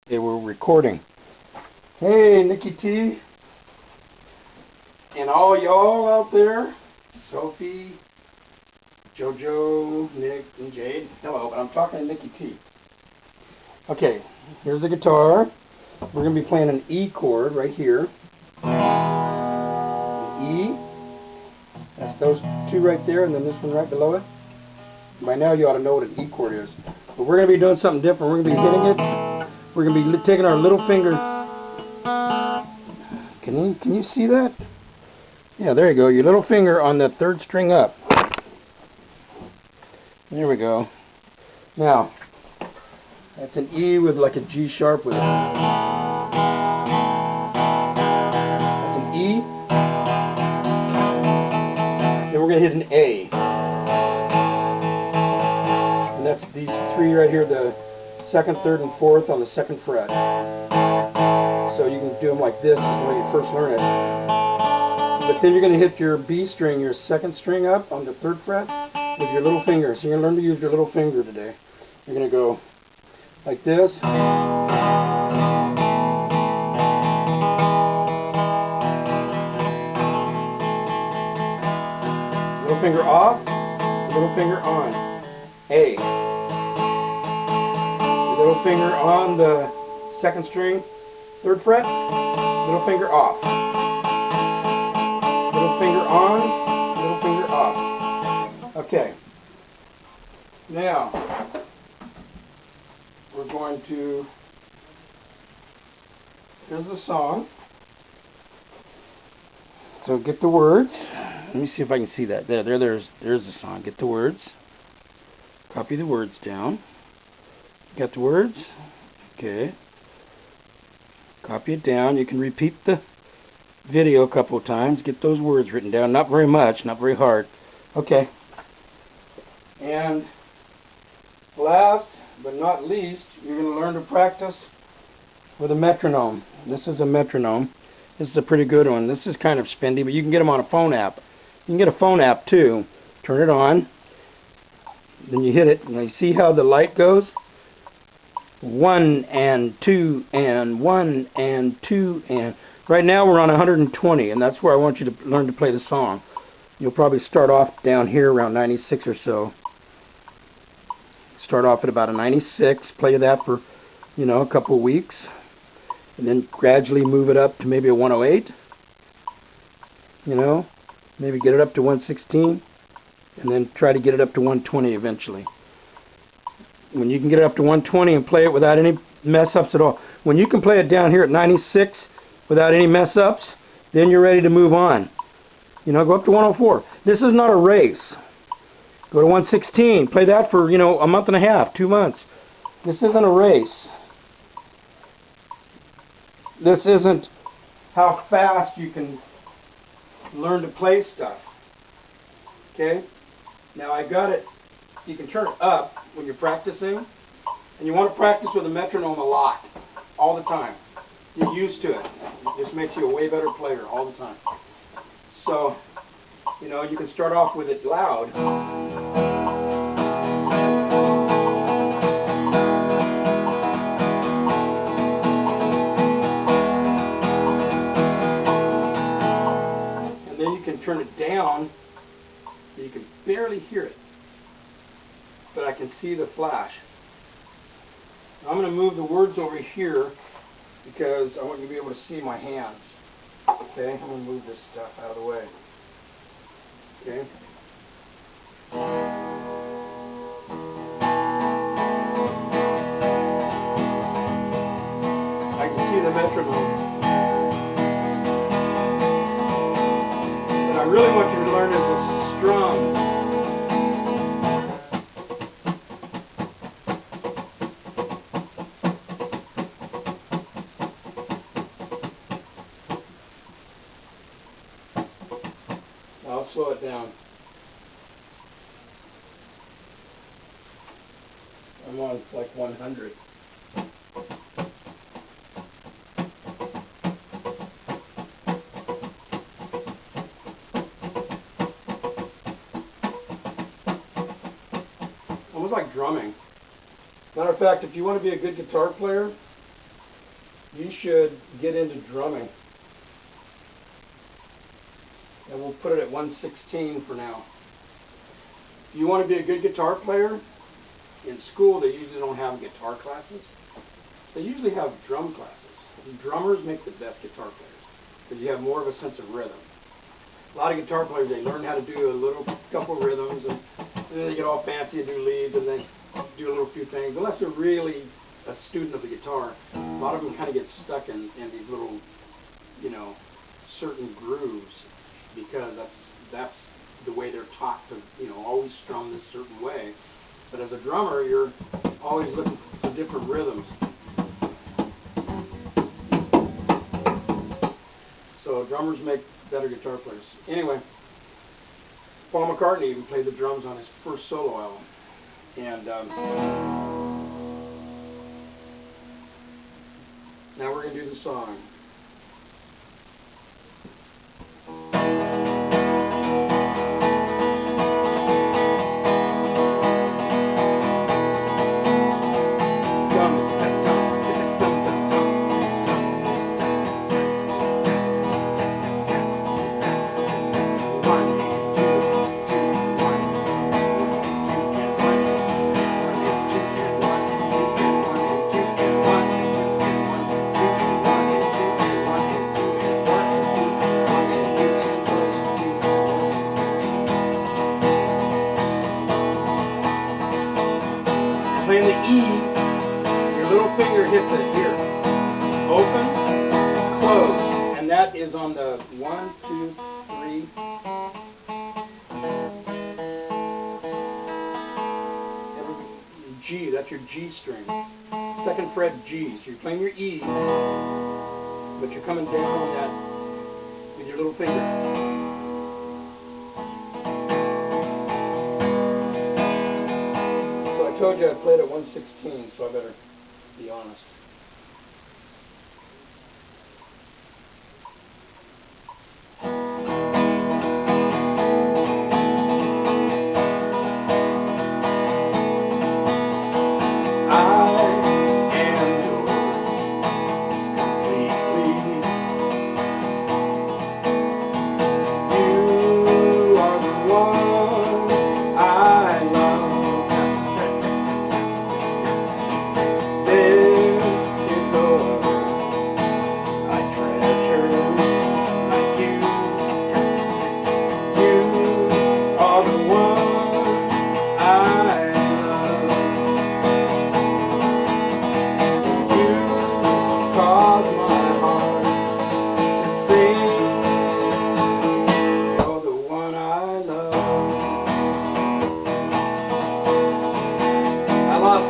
Okay, we're recording. Hey, Nicky T, and all y'all out there, Sophie, JoJo, Nick, and Jade. Hello, but I'm talking to Nicky T. Okay, here's the guitar. We're going to be playing an E chord right here. An E. That's those two right there, and then this one right below it. By now you ought to know what an E chord is. But we're going to be doing something different. We're going to be hitting it. We're going to be taking our little finger. Can you see that? Yeah, there you go. Your little finger on the third string up. There we go. Now, that's an E with like a G sharp with it. That's an E. Then we're going to hit an A. And that's these three right here, the second, third, and fourth on the second fret. So you can do them like this is the way you first learn it. But then you're going to hit your B string, your second string up on the third fret with your little finger. So you're going to learn to use your little finger today. You're going to go like this. Little finger off, little finger on. A. Little finger on the second string, third fret, little finger off. Little finger on, little finger off. Okay. Now, we're going to, here's the song. So get the words. Let me see if I can see that. There's the song. Get the words. Copy the words down. Got the words? Okay. Copy it down. You can repeat the video a couple of times. Get those words written down. Not very much, not very hard. Okay. And last but not least, you're going to learn to practice with a metronome. This is a metronome. This is a pretty good one. This is kind of spendy, but you can get them on a phone app. You can get a phone app too. Turn it on. Then you hit it. Now you see how the light goes? 1 and 2 and 1 and 2 and right now we're on 120, and that's where I want you to learn to play the song. You'll probably start off down here around 96 or so. Start off at about a 96, play that for, a couple of weeks, and then gradually move it up to maybe a 108. Maybe get it up to 116, and then try to get it up to 120 eventually. When you can get it up to 120 and play it without any mess-ups at all. When you can play it down here at 96 without any mess-ups, then you're ready to move on. Go up to 104. This is not a race. Go to 116. Play that for, a month and a half, 2 months. This isn't a race. This isn't how fast you can learn to play stuff. Okay? Now I got it. You can turn it up when you're practicing, and you want to practice with a metronome a lot, all the time. Get used to it. It just makes you a way better player all the time. So, you can start off with it loud. And then you can turn it down, so you can barely hear it. But I can see the flash. I'm going to move the words over here because I want you to be able to see my hands. Okay, I'm going to move this stuff out of the way. Okay. I can see the metronome. What I really want you to learn is a strum. I'll slow it down. I'm on like 100. Almost like drumming. Matter of fact, if you want to be a good guitar player, you should get into drumming. And we'll put it at 116 for now. If you want to be a good guitar player, in school they usually don't have guitar classes. They usually have drum classes. And drummers make the best guitar players because you have more of a sense of rhythm. A lot of guitar players, they learn how to do a couple rhythms, and then they get all fancy and do leads, and they do a little few things. Unless they're really a student of the guitar, a lot of them kind of get stuck in these little, certain grooves, because that's the way they're taught to, always strum this certain way. But as a drummer, you're always looking for different rhythms. So drummers make better guitar players. Anyway, Paul McCartney even played the drums on his first solo album. And now we're going to do the song. Playing the E, your little finger hits it here. Open, close, and that is on the 1, 2, 3. G, that's your G string. Second fret G. So you're playing your E, but you're coming down on that with your little finger. I told you I played at 116, so I better be honest.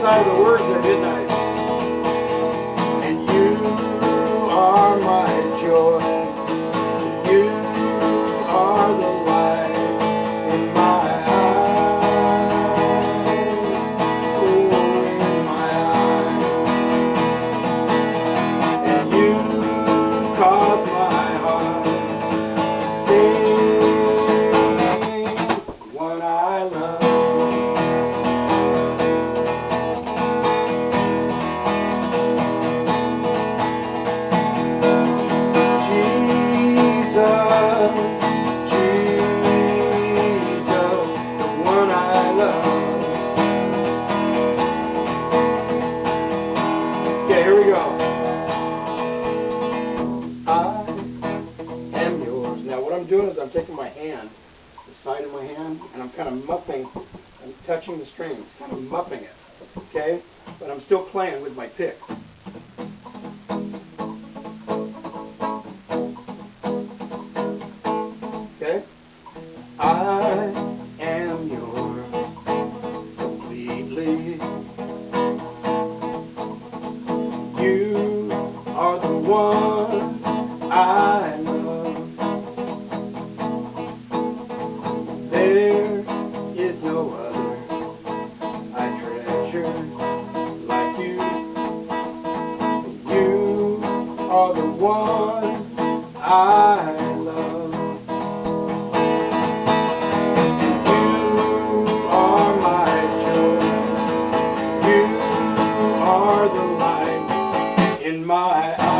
Side of the words there, didn't I? And you are my joy. You are the light in my eyes. Oh, in my eyes. And you cause my heart to sing the one I love. Okay, here we go. I am yours. Now what I'm doing is I'm taking my hand, the side of my hand, and I'm kind of muffing, I'm touching the strings, kind of muffing it, okay? But I'm still playing with my pick. Okay? I am yours completely. You are the one I love. There is no other I treasure like you. You are the one I love. You are my joy. You are the light in my eyes.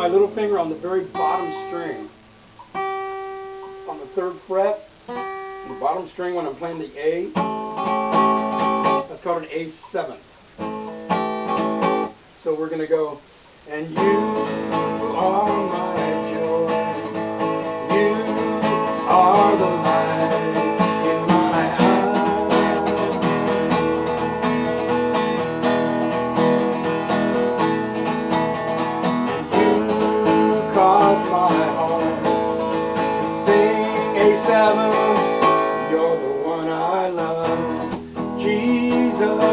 my little finger on the very bottom string, on the 3rd fret, the bottom string when I'm playing the A. That's called an A7. So we're going to go, and you are my joy, you are the light in my eyes. You cause my heart to sing A7. You're the one I love, Jesus.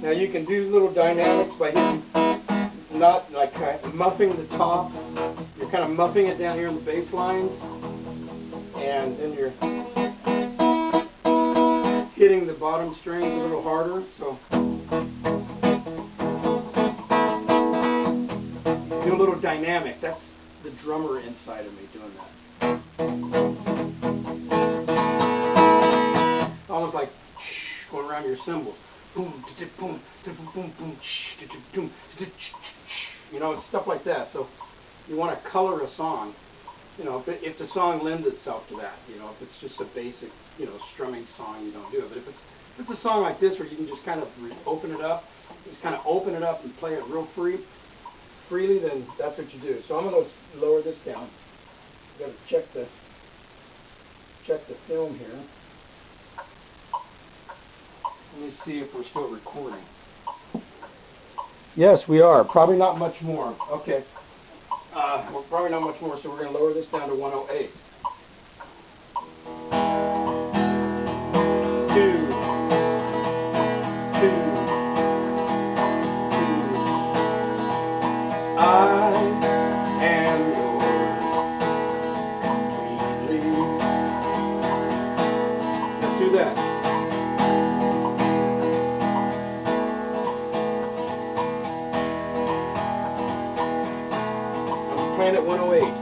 Now you can do little dynamics by hitting, not like muffing the top. You're kind of muffing it down here in the bass lines, and then you're hitting the bottom strings a little harder. So do a little dynamic. That's the drummer inside of me doing that. Almost like going around your cymbals. Boom, boom, boom, boom, boom, you know, stuff like that. So you want to color a song, you know, if the song lends itself to that. You know, if it's just a basic, you know, strumming song, you don't do it. But if it's a song like this where you can just kind of open it up, and play it real freely, then that's what you do. So I'm going to lower this down. Got to check the film here. Let me see if we're still recording. Yes, we are. Probably not much more. Okay. Well, probably not much more, so we're going to lower this down to 108. 2. I am yours completely. Let's do that. Playing at 108.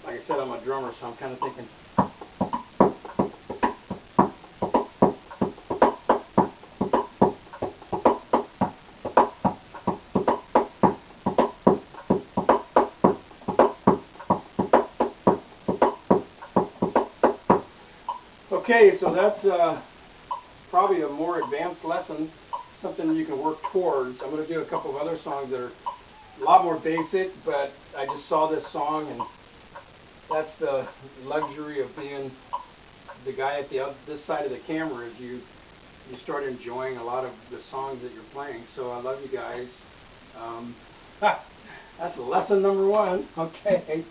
Like I said, I'm a drummer, so I'm kind of thinking. Okay, so that's probably a more advanced lesson, something you can work towards. I'm going to do a couple of other songs that are a lot more basic, but I just saw this song, and that's the luxury of being the guy at this side of the camera, is you start enjoying a lot of the songs that you're playing. So I love you guys. That's lesson number 1. Okay,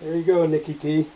there you go, Nicky T.